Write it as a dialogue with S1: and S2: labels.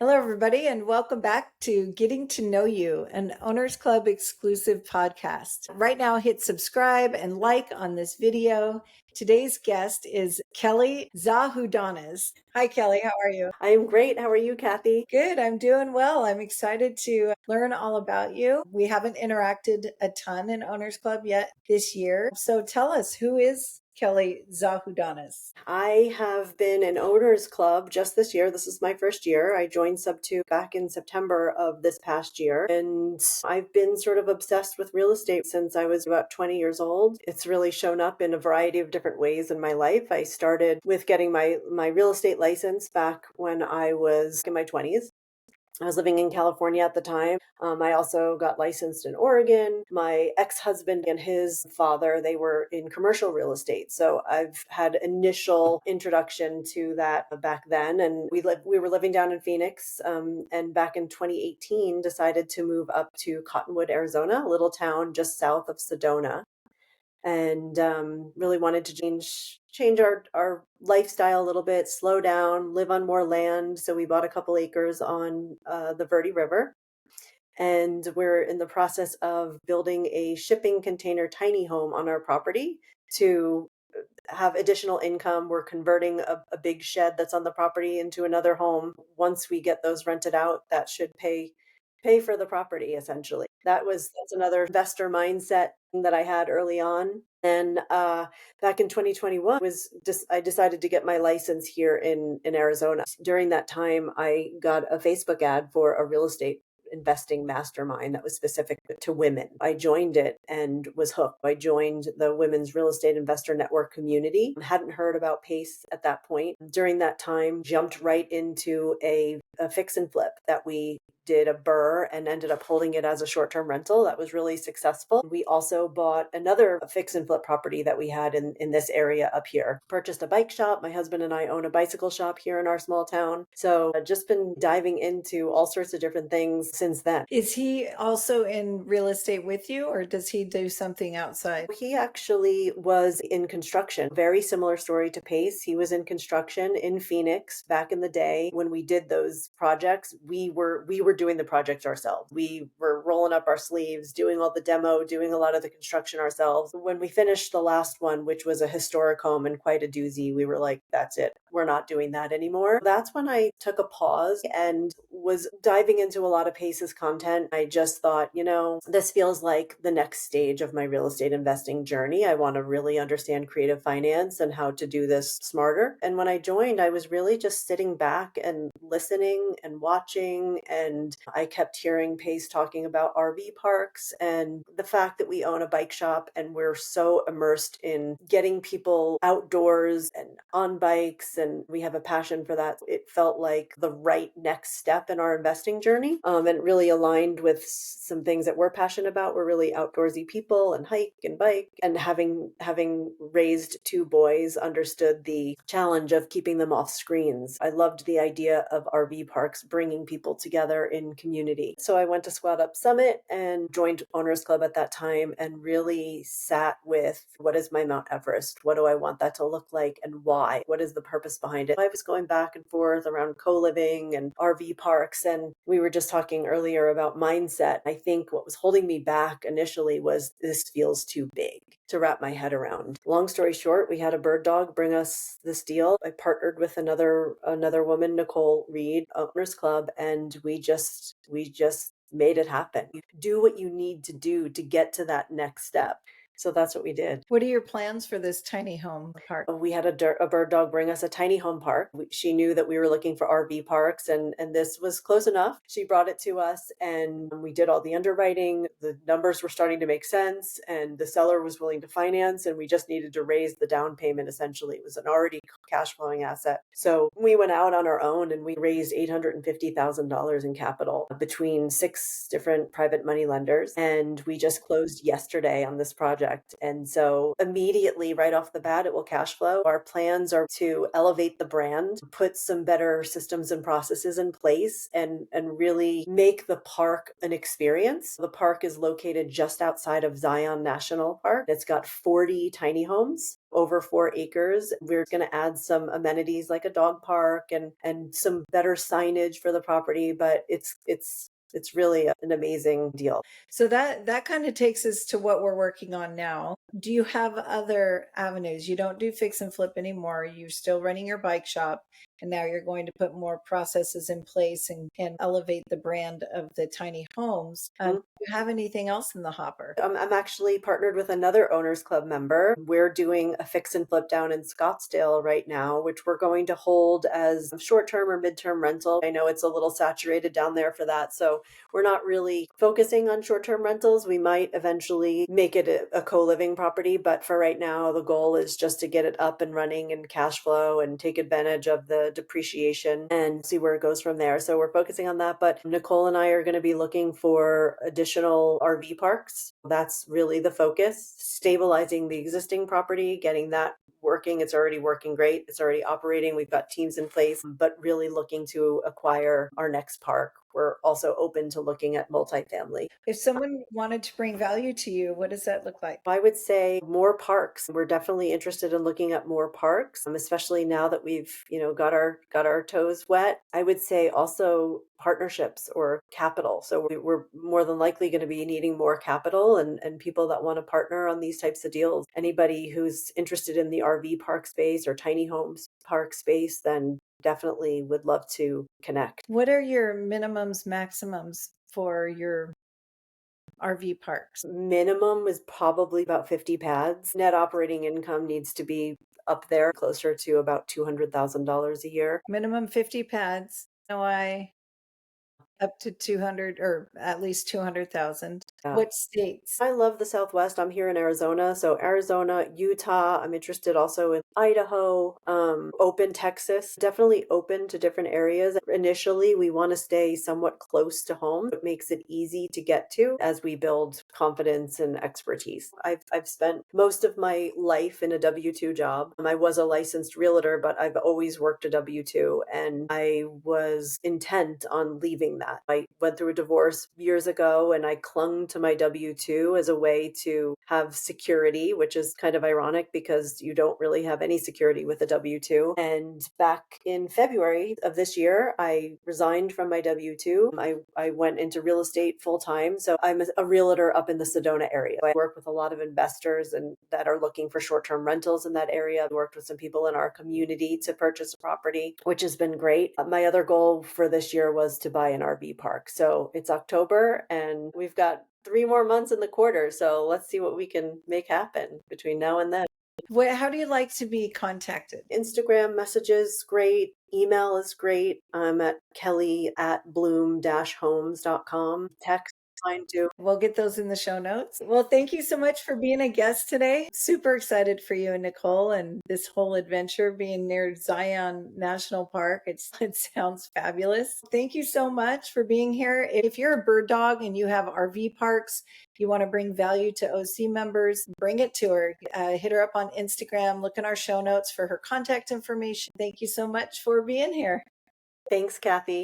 S1: Hello, everybody, and welcome back to Getting to Know You, an Owners Club exclusive podcast. Right now, hit subscribe and like on this video. Today's guest is Kelly Zahoudanis. Hi, Kelly. How are you?
S2: I'm great. How are you, Kathy?
S1: Good. I'm doing well. I'm excited to learn all about you. We haven't interacted a ton in Owners Club yet this year. So tell us, who is Kelly Zahoudanis?
S2: I have been in Owners Club just this year. This is my first year. I joined Sub 2 back in September of this past year, and I've been sort of obsessed with real estate since I was about 20 years old. It's really shown up in a variety of different ways in my life. I started with getting my real estate license back when I was in my 20s. I was living in California at the time. I also got licensed in Oregon. My ex-husband and his father, they were in commercial real estate. So I've had initial introduction to that back then. And we were living down in Phoenix. And back in 2018, decided to move up to Cottonwood, Arizona, a little town just south of Sedona, and really wanted to change our lifestyle a little bit, slow down, live on more land. So we bought a couple acres on the Verde River, and we're in the process of building a shipping container tiny home on our property to have additional income. We're converting a big shed that's on the property into another home. Once we get those rented out, that should pay for the property essentially. That's another investor mindset that I had early on. And back in 2021 I decided to get my license here in Arizona. During that time, I got a Facebook ad for a real estate investing mastermind that was specific to women. I joined it and was hooked. I joined the Women's Real Estate Investor Network community. Hadn't heard about PACE at that point. During that time, jumped right into a fix and flip that we did a BRRRR and ended up holding it as a short-term rental. That was really successful. We also bought another fix and flip property that we had in this area up here. Purchased a bike shop. My husband and I own a bicycle shop here in our small town. So I've just been diving into all sorts of different things since then.
S1: Is he also in real estate with you, or does he do something outside?
S2: He actually was in construction. Very similar story to Pace. He was in construction in Phoenix back in the day. When we did those projects, we were doing the projects ourselves. We were rolling up our sleeves, doing all the demo, doing a lot of the construction ourselves. When we finished the last one, which was a historic home and quite a doozy, we were like, that's it. We're not doing that anymore. That's when I took a pause and was diving into a lot of Pace's content. I just thought, this feels like the next stage of my real estate investing journey. I want to really understand creative finance and how to do this smarter. And when I joined, I was really just sitting back and listening and watching. And I kept hearing Pace talking about RV parks and the fact that we own a bike shop and we're so immersed in getting people outdoors and on bikes, and we have a passion for that. It felt like the right next step in our investing journey, and really aligned with some things that we're passionate about. We're really outdoorsy people and hike and bike, and having raised two boys, understood the challenge of keeping them off screens. I loved the idea of RV parks bringing people together in community. So I went to Squad Up Summit and joined Owners Club at that time and really sat with, what is my Mount Everest? What do I want that to look like and why? What is the purpose behind it? I was going back and forth around co-living and RV parks, and we were just talking earlier about mindset. I think what was holding me back initially was, this feels too big to wrap my head around. Long story short, we had a bird dog bring us this deal. I partnered with another woman, Nicole Reed, Owners Club, and we just made it happen. You do what you need to do to get to that next step. So that's what we did.
S1: What are your plans for this tiny home park?
S2: We had a bird dog bring us a tiny home park. She knew that we were looking for RV parks, and this was close enough. She brought it to us, and we did all the underwriting. The numbers were starting to make sense, and the seller was willing to finance, and we just needed to raise the down payment. Essentially, it was an already cash flowing asset. So we went out on our own, and we raised $850,000 in capital between 6 different private money lenders, and we just closed yesterday on this project. project. And so immediately right off the bat, it will cash flow. Our plans are to elevate the brand, put some better systems and processes in place, and really make the park an experience. The park is located just outside of Zion National Park. It's got 40 tiny homes over 4 acres. We're going to add some amenities like a dog park and some better signage for the property, but it's really an amazing deal.
S1: So that kind of takes us to what we're working on now. Do you have other avenues? You don't do fix and flip anymore. You're still running your bike shop, and now you're going to put more processes in place and elevate the brand of the tiny homes. Do you have anything else in the hopper?
S2: I'm actually partnered with another owners club member. We're doing a fix and flip down in Scottsdale right now, which we're going to hold as short-term or mid-term rental. I know it's a little saturated down there for that, so we're not really focusing on short-term rentals. We might eventually make it a co-living property, but for right now, the goal is just to get it up and running and cash flow and take advantage of the depreciation and see where it goes from there. So we're focusing on that, but Nicole and I are going to be looking for additional RV parks. That's really the focus, stabilizing the existing property, getting that working. It's already working great. It's already operating. We've got teams in place, but really looking to acquire our next park. We're also open to looking at multifamily.
S1: If someone wanted to bring value to you, what does that look like?
S2: I would say more parks. We're definitely interested in looking at more parks, especially now that we've, got our toes wet. I would say also partnerships or capital. So we're more than likely going to be needing more capital and people that want to partner on these types of deals. Anybody who's interested in the RV park space or tiny homes park space, then definitely would love to connect.
S1: What are your minimums, maximums for your RV parks?
S2: Minimum is probably about 50 pads. Net operating income needs to be up there closer to about $200,000 a year.
S1: Minimum 50 pads. NOI up to 200 or at least 200,000.
S2: Yeah.
S1: What states?
S2: I love the Southwest. I'm here in Arizona. So Arizona, Utah. I'm interested also in Idaho, open Texas, definitely open to different areas. Initially, we want to stay somewhat close to home. It makes it easy to get to as we build confidence and expertise. I've spent most of my life in a W-2 job. I was a licensed realtor, but I've always worked a W-2 and I was intent on leaving that. I went through a divorce years ago and I clung to my W-2 as a way to have security, which is kind of ironic because you don't really have any security with a W-2. And back in February of this year, I resigned from my W-2. I went into real estate full time. So I'm a realtor up in the Sedona area. I work with a lot of investors and that are looking for short-term rentals in that area. I worked with some people in our community to purchase a property, which has been great. My other goal for this year was to buy an RV park. So it's October and we've got 3 more months in the quarter. So let's see what we can make happen between now and then.
S1: How do you like to be contacted?
S2: Instagram messages, great. Email is great. I'm at kelly@bloom-homes.com. Text fine too.
S1: We'll get those in the show notes. Well, thank you so much for being a guest today. Super excited for you and Nicole and this whole adventure being near Zion National Park. It sounds fabulous. Thank you so much for being here. If you're a bird dog and you have RV parks, you want to bring value to OC members, bring it to her. Hit her up on Instagram. Look in our show notes for her contact information. Thank you so much for being here.
S2: Thanks, Kathy.